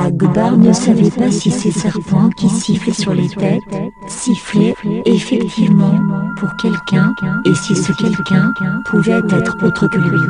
Akbar ne savait pas si ces serpents qui sifflaient sur les têtes sifflaient effectivement pour quelqu'un, et si ce quelqu'un pouvait être autre que lui.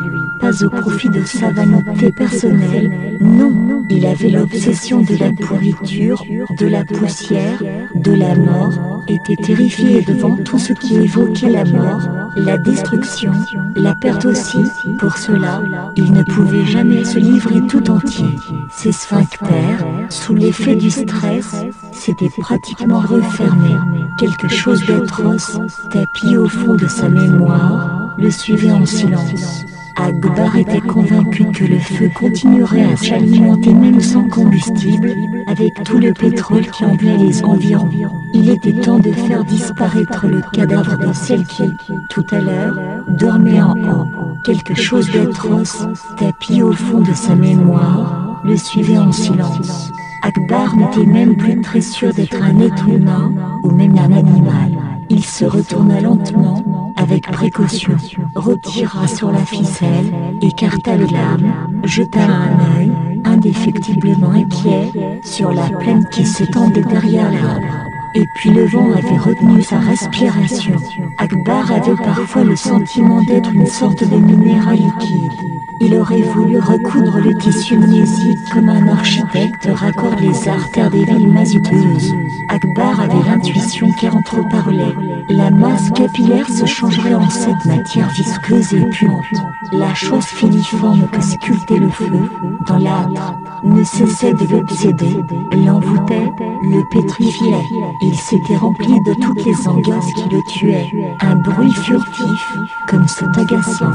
Pas au profit de sa vanité personnelle, non, il avait l'obsession de la pourriture, de la poussière, de la mort, était terrifié devant tout ce qui évoquait la mort, la destruction, la perte aussi. Pour cela, il ne pouvait jamais se livrer tout entier. Ses sphincters, sous l'effet du stress, s'étaient pratiquement refermés. Quelque chose d'atroce, tapi au fond de sa mémoire, le suivait en silence. Akbar était convaincu que le feu continuerait à s'alimenter même sans combustible, avec tout le pétrole qui emplissait les environs. Il était temps de faire disparaître le cadavre de celle qui, tout à l'heure, dormait en haut. Quelque chose d'atroce, tapi au fond de sa mémoire, le suivait en silence. Akbar n'était même plus très sûr d'être un être humain, ou même un animal. Il se retourna lentement, avec précaution, retira sur la ficelle, écarta les lames, jeta un œil, indéfectiblement inquiet, sur la plaine qui s'étendait derrière l'arbre. Et puis le vent avait retenu sa respiration. Akbar avait parfois le sentiment d'être une sorte de minéral liquide. Il aurait voulu recoudre le tissu mnésique comme un architecte raccorde les artères des villes masiteuses. Akbar avait l'intuition qu'entre parlait. La masse capillaire se changerait en cette matière visqueuse et puante. La chose filiforme que sculptait le feu, dans l'âtre, ne cessait de l'obséder, l'envoûtait, le pétrifiait. Il s'était rempli de toutes les angoisses qui le tuaient. Un bruit furtif, comme c'est agaçant,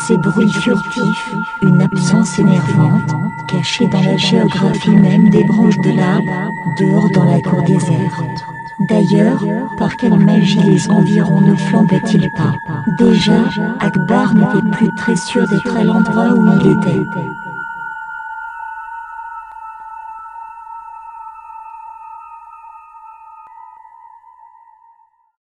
ces bruits furtifs, une absence énervante, cachée dans la géographie même des branches de l'arbre, dehors dans la cour déserte. D'ailleurs, par quelle magie les environs ne flambaient-ils pas? Déjà, Akbar n'était plus très sûr d'être à l'endroit où il était.